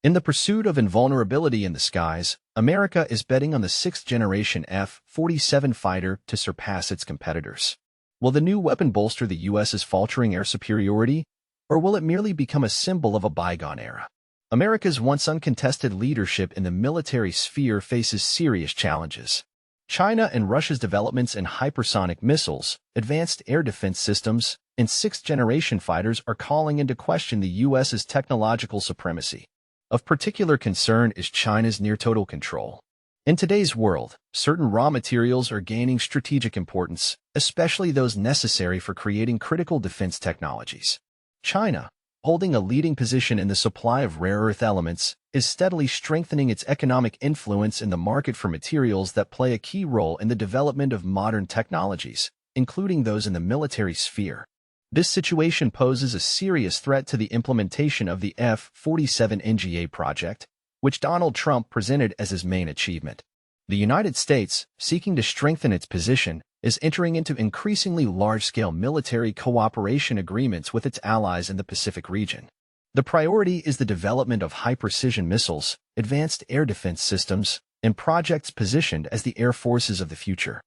In the pursuit of invulnerability in the skies, America is betting on the sixth-generation F-47 fighter to surpass its competitors. Will the new weapon bolster the U.S.'s faltering air superiority, or will it merely become a symbol of a bygone era? America's once uncontested leadership in the military sphere faces serious challenges. China and Russia's developments in hypersonic missiles, advanced air defense systems, and sixth-generation fighters are calling into question the U.S.'s technological supremacy. Of particular concern is China's near-total control. In today's world, certain raw materials are gaining strategic importance, especially those necessary for creating critical defense technologies. China, holding a leading position in the supply of rare earth elements, is steadily strengthening its economic influence in the market for materials that play a key role in the development of modern technologies, including those in the military sphere. This situation poses a serious threat to the implementation of the F-47 NGA project, which Donald Trump presented as his main achievement. The United States, seeking to strengthen its position, is entering into increasingly large-scale military cooperation agreements with its allies in the Pacific region. The priority is the development of high-precision missiles, advanced air defense systems, and projects positioned as the air forces of the future.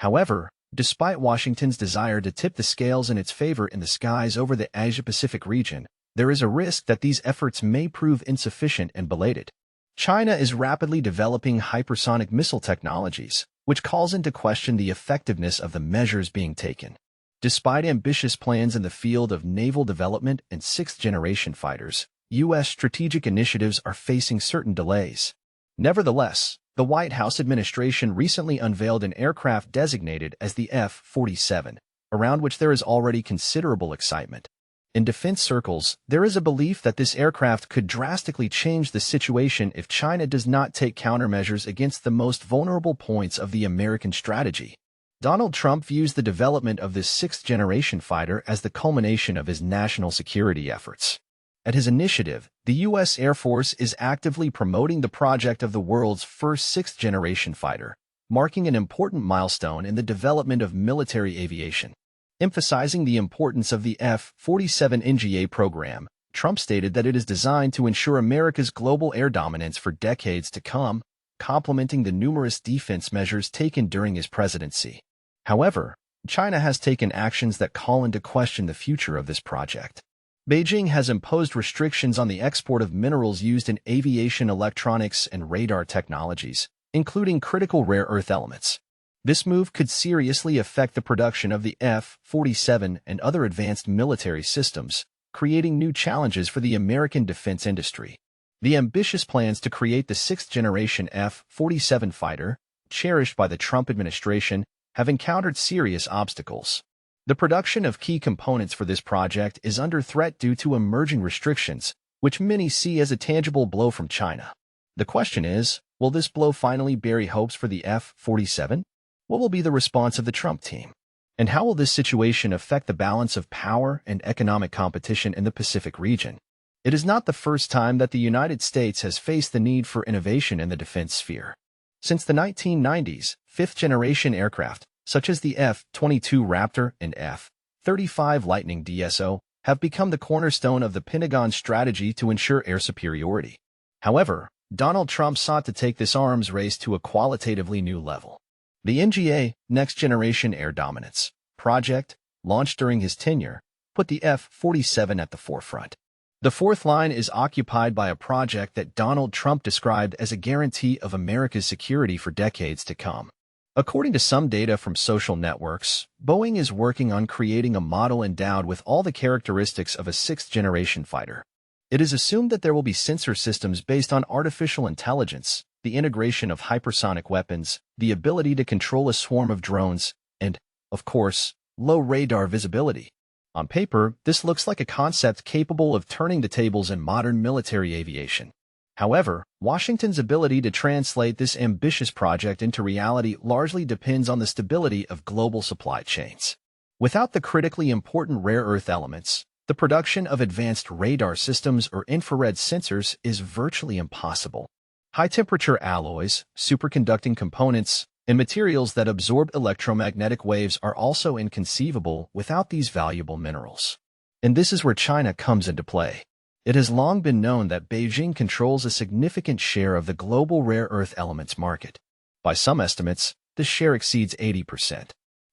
However, despite Washington's desire to tip the scales in its favor in the skies over the Asia-Pacific region, there is a risk that these efforts may prove insufficient and belated. China is rapidly developing hypersonic missile technologies, which calls into question the effectiveness of the measures being taken. Despite ambitious plans in the field of naval development and sixth-generation fighters, U.S. strategic initiatives are facing certain delays. Nevertheless, the White House administration recently unveiled an aircraft designated as the F-47, around which there is already considerable excitement. In defense circles, there is a belief that this aircraft could drastically change the situation if China does not take countermeasures against the most vulnerable points of the American strategy. Donald Trump views the development of this sixth-generation fighter as the culmination of his national security efforts. At his initiative, the U.S. Air Force is actively promoting the project of the world's first sixth-generation fighter, marking an important milestone in the development of military aviation. Emphasizing the importance of the F-47 NGA program, Trump stated that it is designed to ensure America's global air dominance for decades to come, complementing the numerous defense measures taken during his presidency. However, China has taken actions that call into question the future of this project. Beijing has imposed restrictions on the export of minerals used in aviation electronics and radar technologies, including critical rare earth elements. This move could seriously affect the production of the F-47 and other advanced military systems, creating new challenges for the American defense industry. The ambitious plans to create the sixth-generation F-47 fighter, cherished by the Trump administration, have encountered serious obstacles. The production of key components for this project is under threat due to emerging restrictions, which many see as a tangible blow from China. The question is, will this blow finally bury hopes for the F-47? What will be the response of the Trump team? And how will this situation affect the balance of power and economic competition in the Pacific region? It is not the first time that the United States has faced the need for innovation in the defense sphere. Since the 1990s, fifth-generation aircraft, such as the F-22 Raptor and F-35 Lightning DSO, have become the cornerstone of the Pentagon's strategy to ensure air superiority. However, Donald Trump sought to take this arms race to a qualitatively new level. The NGA, Next Generation Air Dominance project, launched during his tenure, put the F-47 at the forefront. The fourth line is occupied by a project that Donald Trump described as a guarantee of America's security for decades to come. According to some data from social networks, Boeing is working on creating a model endowed with all the characteristics of a sixth-generation fighter. It is assumed that there will be sensor systems based on artificial intelligence, the integration of hypersonic weapons, the ability to control a swarm of drones, and, of course, low radar visibility. On paper, this looks like a concept capable of turning the tables in modern military aviation. However, Washington's ability to translate this ambitious project into reality largely depends on the stability of global supply chains. Without the critically important rare earth elements, the production of advanced radar systems or infrared sensors is virtually impossible. High-temperature alloys, superconducting components, and materials that absorb electromagnetic waves are also inconceivable without these valuable minerals. And this is where China comes into play. It has long been known that Beijing controls a significant share of the global rare earth elements market. By some estimates, this share exceeds 80%.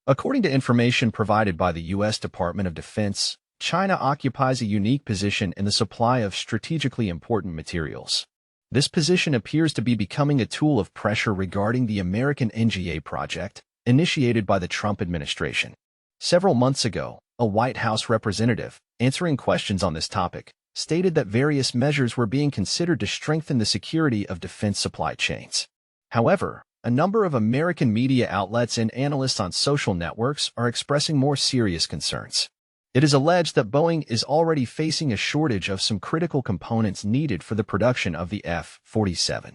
According to information provided by the U.S. Department of Defense, China occupies a unique position in the supply of strategically important materials. This position appears to be becoming a tool of pressure regarding the American NGA project, initiated by the Trump administration. Several months ago, a White House representative, answering questions on this topic, stated that various measures were being considered to strengthen the security of defense supply chains. However, a number of American media outlets and analysts on social networks are expressing more serious concerns. It is alleged that Boeing is already facing a shortage of some critical components needed for the production of the F-47.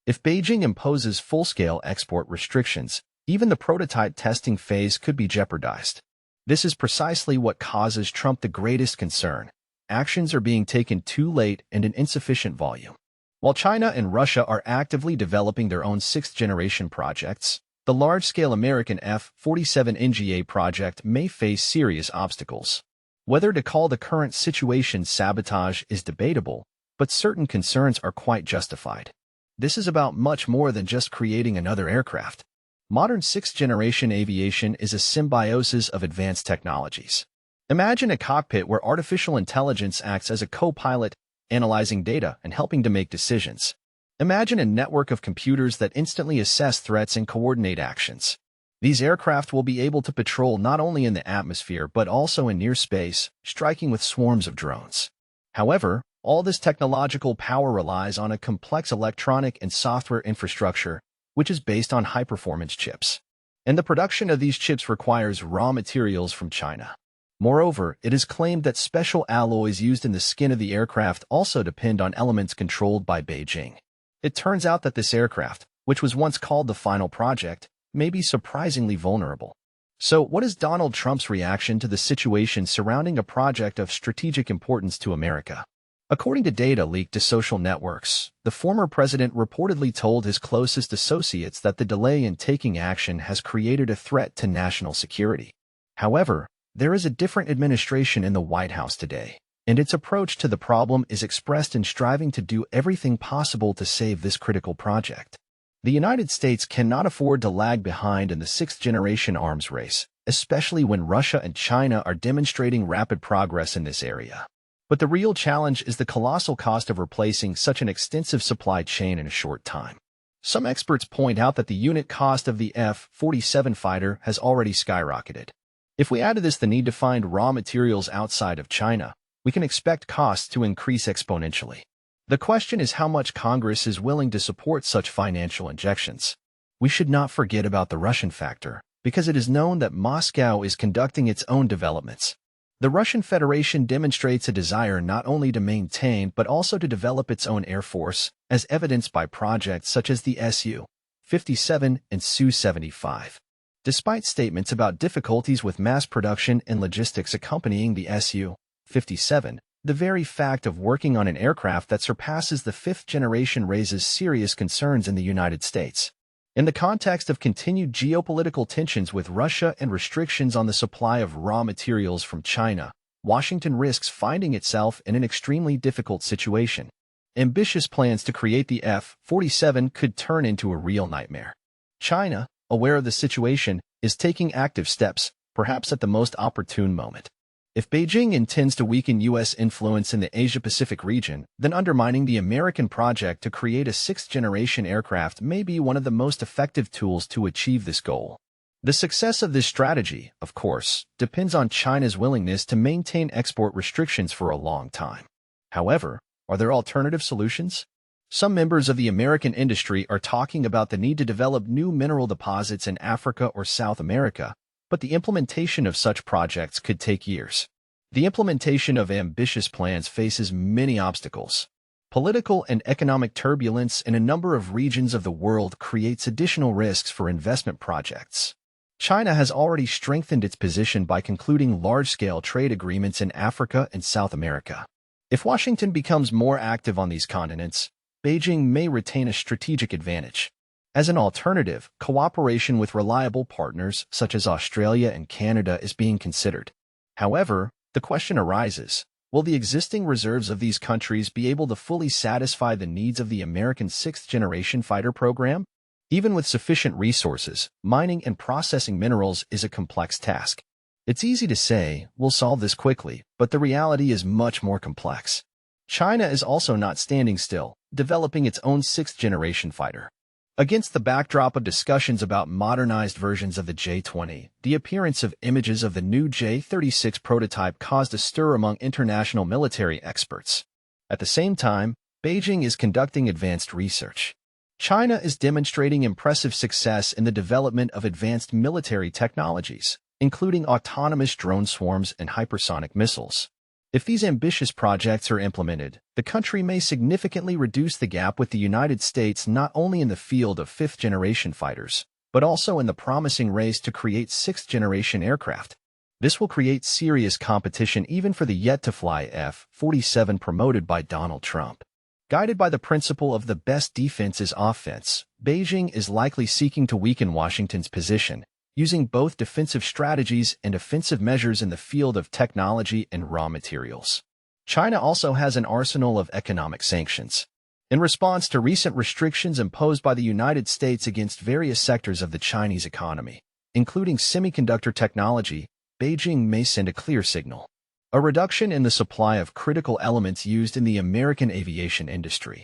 If Beijing imposes full-scale export restrictions, even the prototype testing phase could be jeopardized. This is precisely what causes Trump the greatest concern. Actions are being taken too late and in insufficient volume. While China and Russia are actively developing their own sixth-generation projects, the large-scale American F-47 NGA project may face serious obstacles. Whether to call the current situation sabotage is debatable, but certain concerns are quite justified. This is about much more than just creating another aircraft. Modern sixth-generation aviation is a symbiosis of advanced technologies. Imagine a cockpit where artificial intelligence acts as a co-pilot, analyzing data and helping to make decisions. Imagine a network of computers that instantly assess threats and coordinate actions. These aircraft will be able to patrol not only in the atmosphere but also in near space, striking with swarms of drones. However, all this technological power relies on a complex electronic and software infrastructure, which is based on high-performance chips. And the production of these chips requires raw materials from China. Moreover, it is claimed that special alloys used in the skin of the aircraft also depend on elements controlled by Beijing. It turns out that this aircraft, which was once called the final project, may be surprisingly vulnerable. So, what is Donald Trump's reaction to the situation surrounding a project of strategic importance to America? According to data leaked to social networks, the former president reportedly told his closest associates that the delay in taking action has created a threat to national security. However, there is a different administration in the White House today, and its approach to the problem is expressed in striving to do everything possible to save this critical project. The United States cannot afford to lag behind in the sixth-generation arms race, especially when Russia and China are demonstrating rapid progress in this area. But the real challenge is the colossal cost of replacing such an extensive supply chain in a short time. Some experts point out that the unit cost of the F-47 fighter has already skyrocketed. If we add to this the need to find raw materials outside of China, we can expect costs to increase exponentially. The question is how much Congress is willing to support such financial injections. We should not forget about the Russian factor, because it is known that Moscow is conducting its own developments. The Russian Federation demonstrates a desire not only to maintain but also to develop its own air force, as evidenced by projects such as the Su-57 and Su-75. Despite statements about difficulties with mass production and logistics accompanying the Su-57, the very fact of working on an aircraft that surpasses the fifth generation raises serious concerns in the United States. In the context of continued geopolitical tensions with Russia and restrictions on the supply of raw materials from China, Washington risks finding itself in an extremely difficult situation. Ambitious plans to create the F-47 could turn into a real nightmare. China, aware of the situation, is taking active steps, perhaps at the most opportune moment. If Beijing intends to weaken U.S. influence in the Asia-Pacific region, then undermining the American project to create a sixth-generation aircraft may be one of the most effective tools to achieve this goal. The success of this strategy, of course, depends on China's willingness to maintain export restrictions for a long time. However, are there alternative solutions? Some members of the American industry are talking about the need to develop new mineral deposits in Africa or South America, but the implementation of such projects could take years. The implementation of ambitious plans faces many obstacles. Political and economic turbulence in a number of regions of the world creates additional risks for investment projects. China has already strengthened its position by concluding large-scale trade agreements in Africa and South America. If Washington becomes more active on these continents, Beijing may retain a strategic advantage. As an alternative, cooperation with reliable partners such as Australia and Canada is being considered. However, the question arises, Will the existing reserves of these countries be able to fully satisfy the needs of the American sixth-generation fighter program? Even with sufficient resources, mining and processing minerals is a complex task. It's easy to say, we'll solve this quickly, but the reality is much more complex. China is also not standing still, developing its own sixth-generation fighter. Against the backdrop of discussions about modernized versions of the J-20, the appearance of images of the new J-36 prototype caused a stir among international military experts. At the same time, Beijing is conducting advanced research. China is demonstrating impressive success in the development of advanced military technologies, including autonomous drone swarms and hypersonic missiles. If these ambitious projects are implemented, the country may significantly reduce the gap with the United States not only in the field of fifth-generation fighters, but also in the promising race to create sixth-generation aircraft. This will create serious competition even for the yet-to-fly F-47 promoted by Donald Trump. Guided by the principle of the best defense is offense, Beijing is likely seeking to weaken Washington's position, using both defensive strategies and offensive measures in the field of technology and raw materials. China also has an arsenal of economic sanctions. In response to recent restrictions imposed by the United States against various sectors of the Chinese economy, including semiconductor technology, Beijing may send a clear signal. A reduction in the supply of critical elements used in the American aviation industry.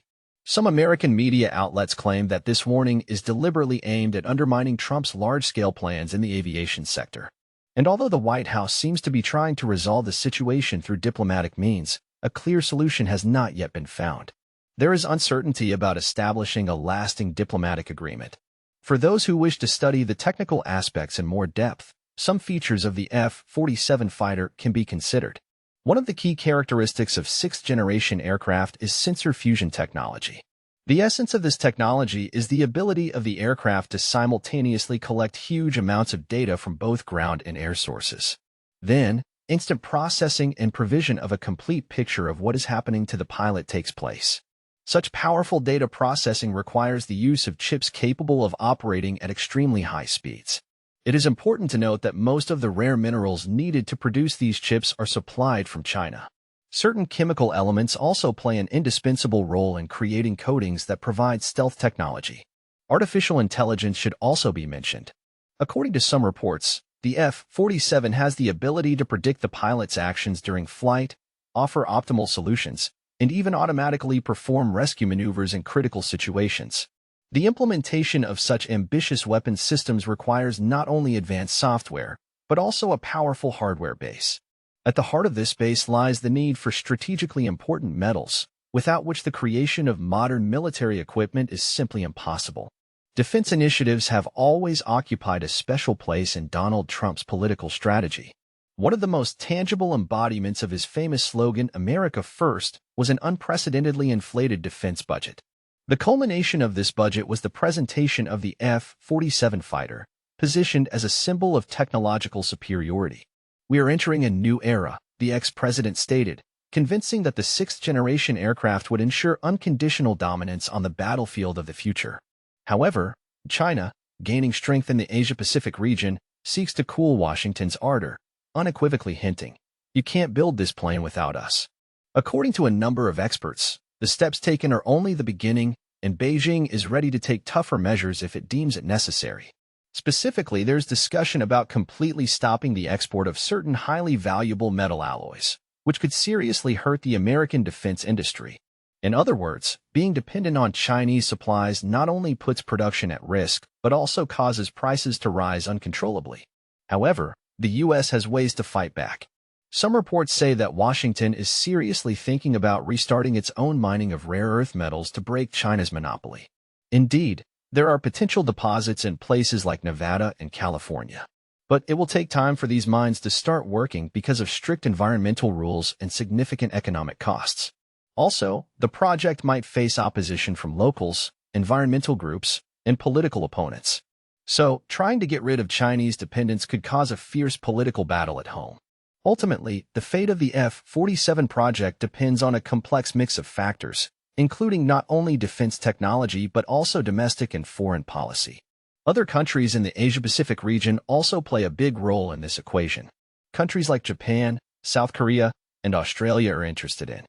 Some American media outlets claim that this warning is deliberately aimed at undermining Trump's large-scale plans in the aviation sector. And although the White House seems to be trying to resolve the situation through diplomatic means, a clear solution has not yet been found. There is uncertainty about establishing a lasting diplomatic agreement. For those who wish to study the technical aspects in more depth, some features of the F-47 fighter can be considered. One of the key characteristics of sixth-generation aircraft is sensor fusion technology. The essence of this technology is the ability of the aircraft to simultaneously collect huge amounts of data from both ground and air sources. Then, instant processing and provision of a complete picture of what is happening to the pilot takes place. Such powerful data processing requires the use of chips capable of operating at extremely high speeds. It is important to note that most of the rare minerals needed to produce these chips are supplied from China. Certain chemical elements also play an indispensable role in creating coatings that provide stealth technology. Artificial intelligence should also be mentioned. According to some reports, the F-47 has the ability to predict the pilot's actions during flight, offer optimal solutions, and even automatically perform rescue maneuvers in critical situations. The implementation of such ambitious weapons systems requires not only advanced software, but also a powerful hardware base. At the heart of this base lies the need for strategically important metals, without which the creation of modern military equipment is simply impossible. Defense initiatives have always occupied a special place in Donald Trump's political strategy. One of the most tangible embodiments of his famous slogan, "America First," was an unprecedentedly inflated defense budget. The culmination of this budget was the presentation of the F-47 fighter, positioned as a symbol of technological superiority. "We are entering a new era," the ex-president stated, convincing that the sixth-generation aircraft would ensure unconditional dominance on the battlefield of the future. However, China, gaining strength in the Asia-Pacific region, seeks to cool Washington's ardor, unequivocally hinting, "You can't build this plane without us." According to a number of experts, the steps taken are only the beginning, and Beijing is ready to take tougher measures if it deems it necessary. Specifically, there's discussion about completely stopping the export of certain highly valuable metal alloys, which could seriously hurt the American defense industry. In other words, being dependent on Chinese supplies not only puts production at risk, but also causes prices to rise uncontrollably. However, the U.S. has ways to fight back. Some reports say that Washington is seriously thinking about restarting its own mining of rare earth metals to break China's monopoly. Indeed, there are potential deposits in places like Nevada and California. But it will take time for these mines to start working because of strict environmental rules and significant economic costs. Also, the project might face opposition from locals, environmental groups, and political opponents. So, trying to get rid of Chinese dependence could cause a fierce political battle at home. Ultimately, the fate of the F-47 project depends on a complex mix of factors, including not only defense technology but also domestic and foreign policy. Other countries in the Asia-Pacific region also play a big role in this equation. Countries like Japan, South Korea, and Australia are interested in.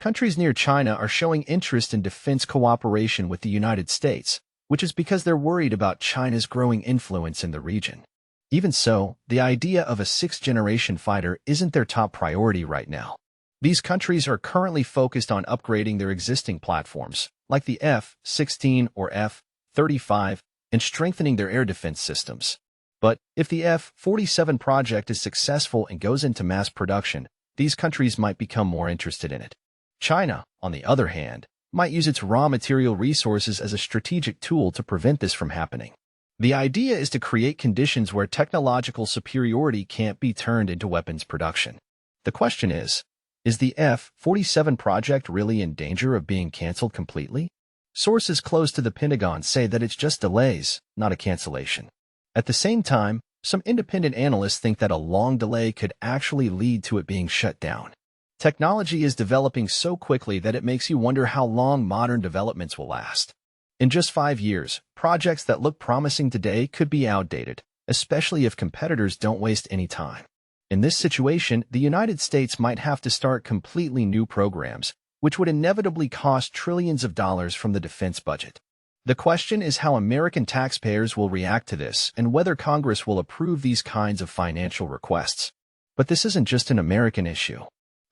Countries near China are showing interest in defense cooperation with the United States, which is because they're worried about China's growing influence in the region. Even so, the idea of a sixth-generation fighter isn't their top priority right now. These countries are currently focused on upgrading their existing platforms, like the F-16 or F-35, and strengthening their air defense systems. But if the F-47 project is successful and goes into mass production, these countries might become more interested in it. China, on the other hand, might use its raw material resources as a strategic tool to prevent this from happening. The idea is to create conditions where technological superiority can't be turned into weapons production. The question is the F-47 project really in danger of being canceled completely? Sources close to the Pentagon say that it's just delays, not a cancellation. At the same time, some independent analysts think that a long delay could actually lead to it being shut down. Technology is developing so quickly that it makes you wonder how long modern developments will last. In just 5 years, projects that look promising today could be outdated, especially if competitors don't waste any time. In this situation, the United States might have to start completely new programs, which would inevitably cost trillions of dollars from the defense budget. The question is how American taxpayers will react to this and whether Congress will approve these kinds of financial requests. But this isn't just an American issue.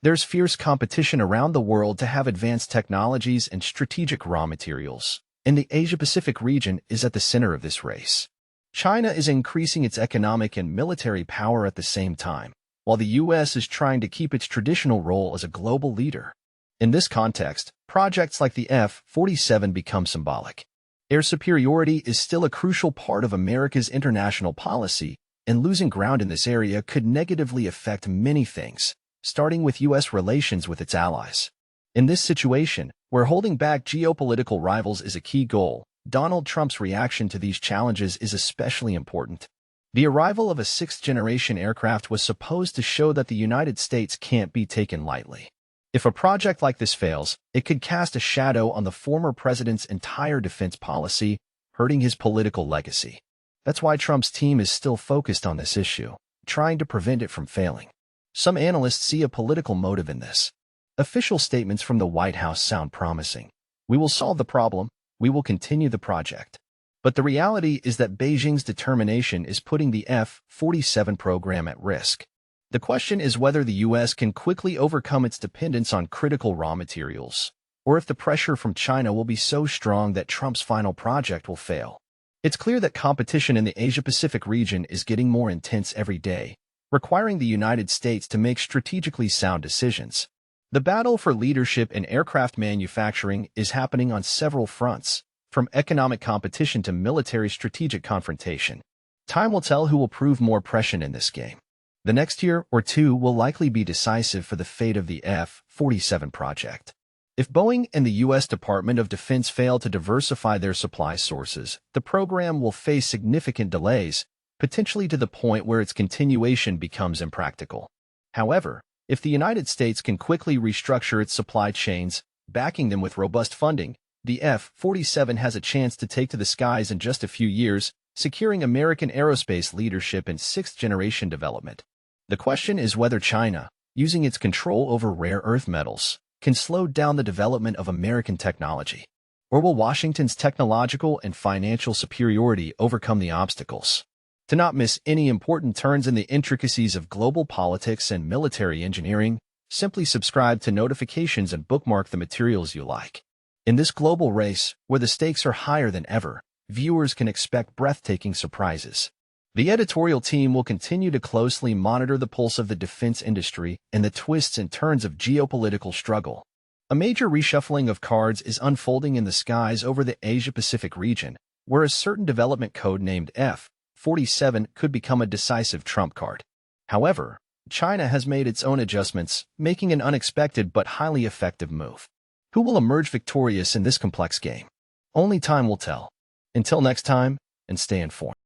There's fierce competition around the world to have advanced technologies and strategic raw materials, and the Asia-Pacific region is at the center of this race. China is increasing its economic and military power at the same time, while the U.S. is trying to keep its traditional role as a global leader. In this context, projects like the F-47 become symbolic. Air superiority is still a crucial part of America's international policy, and losing ground in this area could negatively affect many things, starting with U.S. relations with its allies. In this situation, where holding back geopolitical rivals is a key goal, Donald Trump's reaction to these challenges is especially important. The arrival of a sixth-generation aircraft was supposed to show that the United States can't be taken lightly. If a project like this fails, it could cast a shadow on the former president's entire defense policy, hurting his political legacy. That's why Trump's team is still focused on this issue, trying to prevent it from failing. Some analysts see a political motive in this. Official statements from the White House sound promising. We will solve the problem. We will continue the project. But the reality is that Beijing's determination is putting the F-47 program at risk. The question is whether the U.S. can quickly overcome its dependence on critical raw materials, or if the pressure from China will be so strong that Trump's final project will fail. It's clear that competition in the Asia-Pacific region is getting more intense every day, requiring the United States to make strategically sound decisions. The battle for leadership in aircraft manufacturing is happening on several fronts, from economic competition to military strategic confrontation. Time will tell who will prove more prescient in this game. The next year or two will likely be decisive for the fate of the F-47 project. If Boeing and the U.S. Department of Defense fail to diversify their supply sources, the program will face significant delays, potentially to the point where its continuation becomes impractical. However, if the United States can quickly restructure its supply chains, backing them with robust funding, the F-47 has a chance to take to the skies in just a few years, securing American aerospace leadership in sixth-generation development. The question is whether China, using its control over rare earth metals, can slow down the development of American technology. Or will Washington's technological and financial superiority overcome the obstacles? To not miss any important turns in the intricacies of global politics and military engineering, simply subscribe to notifications and bookmark the materials you like. In this global race, where the stakes are higher than ever, viewers can expect breathtaking surprises. The editorial team will continue to closely monitor the pulse of the defense industry and the twists and turns of geopolitical struggle. A major reshuffling of cards is unfolding in the skies over the Asia-Pacific region, where a certain development code named F-47 could become a decisive trump card. However, China has made its own adjustments, making an unexpected but highly effective move. Who will emerge victorious in this complex game? Only time will tell. Until next time, and stay informed.